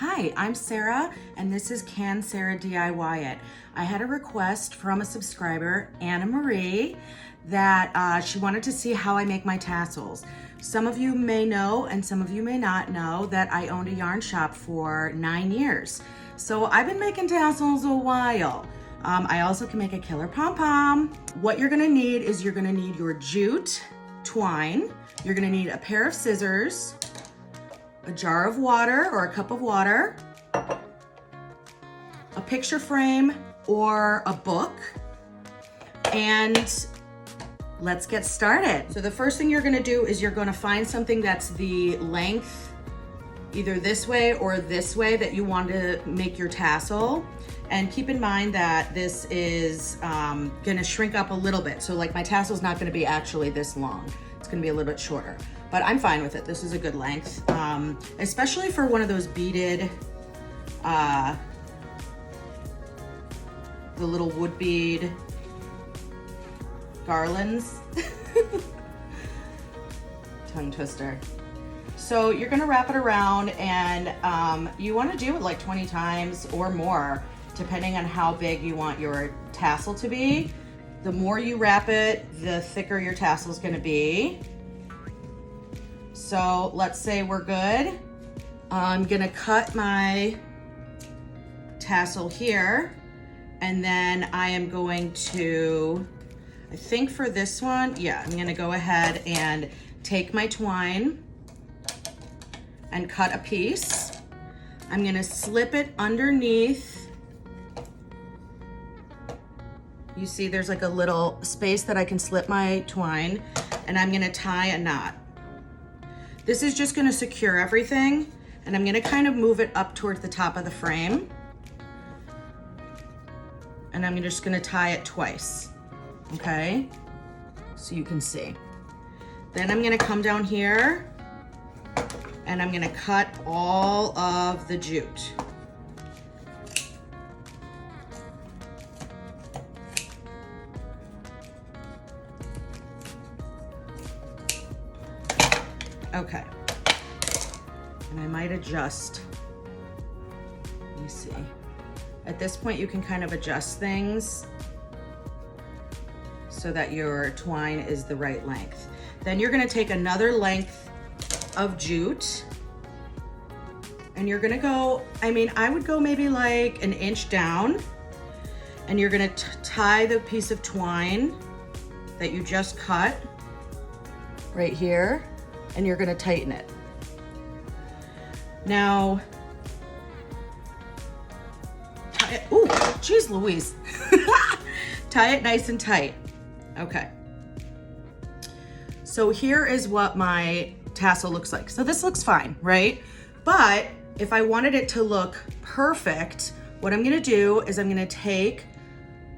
Hi, I'm Sarah, and this is Can Sarah DIY It. I had a request from a subscriber, Anna Marie, that she wanted to see how I make my tassels. Some of you may know, and some of you may not know, that I owned a yarn shop for 9 years. So I've been making tassels a while. I also can make a killer pom-pom. What you're gonna need is you're gonna need your jute twine. You're gonna need a pair of scissors, a jar of water or a cup of water, a picture frame or a book, and let's get started. So the first thing you're gonna do is you're gonna find something that's the length, either this way or this way, that you want to make your tassel. And keep in mind that this is gonna shrink up a little bit. So like my tassel's not gonna be actually this long. It's gonna be a little bit shorter, but I'm fine with it. This is a good length, especially for one of those beaded, the little wood bead garlands. Tongue twister. So you're gonna wrap it around, and you wanna do it like 20 times or more, depending on how big you want your tassel to be. The more you wrap it, the thicker your tassel is gonna be. So let's say we're good. I'm gonna cut my tassel here, and then I am going to, I think for this one, yeah, I'm gonna go ahead and take my twine and cut a piece. I'm gonna slip it underneath. You see there's like a little space that I can slip my twine, and I'm gonna tie a knot. This is just gonna secure everything, and I'm gonna kind of move it up towards the top of the frame. And I'm just gonna tie it twice, okay? So you can see. Then I'm gonna come down here, and I'm gonna cut all of the jute. Okay, and I might adjust, let me see. At this point, you can kind of adjust things so that your twine is the right length. Then you're gonna take another length of jute, and you're gonna go, I would go maybe like an inch down, and you're gonna tie the piece of twine that you just cut right here, and you're gonna tighten it. Now, ooh, geez Louise. Tie it nice and tight. Okay. So here is what my tassel looks like. So this looks fine, right? But if I wanted it to look perfect, what I'm gonna do is I'm gonna take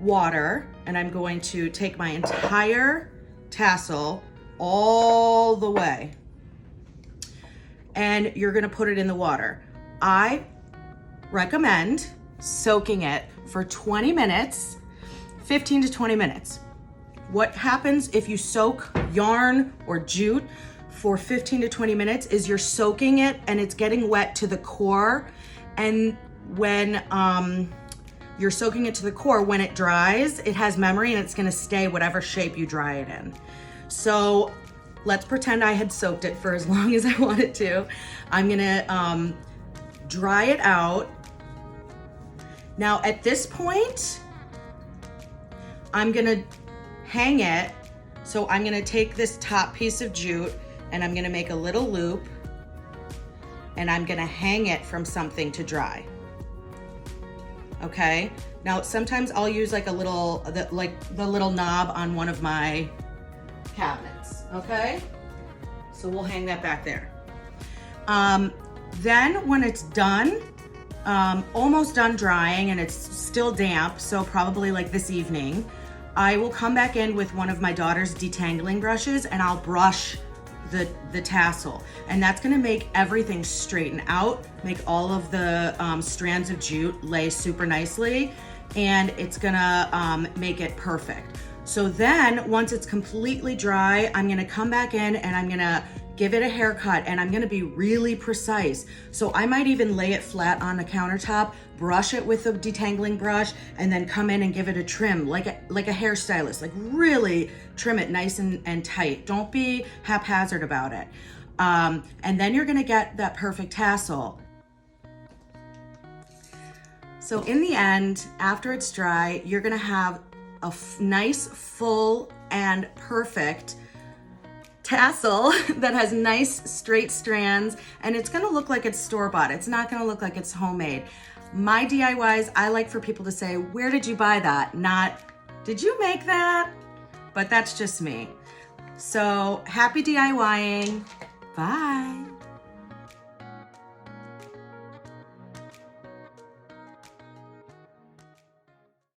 water, and I'm going to take my entire tassel all the way, and you're gonna put it in the water. I recommend soaking it for 20 minutes, 15 to 20 minutes. What happens if you soak yarn or jute for 15 to 20 minutes is you're soaking it and it's getting wet to the core. And when you're soaking it to the core, when it dries, it has memory and it's gonna stay whatever shape you dry it in. So let's pretend I had soaked it for as long as I wanted to. I'm gonna dry it out. Now at this point, I'm gonna hang it. So I'm gonna take this top piece of jute, and I'm gonna make a little loop, and I'm gonna hang it from something to dry. Okay, now sometimes I'll use like a little, the little knob on one of my cabinets, okay? So we'll hang that back there. Then when it's done, almost done drying, and it's still damp, so probably like this evening, I will come back in with one of my daughter's detangling brushes, and I'll brush the tassel, and that's gonna make everything straighten out, make all of the strands of jute lay super nicely, and it's gonna make it perfect. So then once it's completely dry, I'm gonna come back in and I'm gonna give it a haircut, and I'm gonna be really precise. So I might even lay it flat on the countertop, brush it with a detangling brush, and then come in and give it a trim like a hairstylist, like really trim it nice and tight. Don't be haphazard about it. And then you're gonna get that perfect tassel. So in the end, after it's dry, you're gonna have a nice, full, and perfect tassel that has nice straight strands, and it's gonna look like it's store-bought. It's not gonna look like it's homemade. My DIYs, I like for people to say, where did you buy that? Not, did you make that? But that's just me. So happy DIYing. Bye.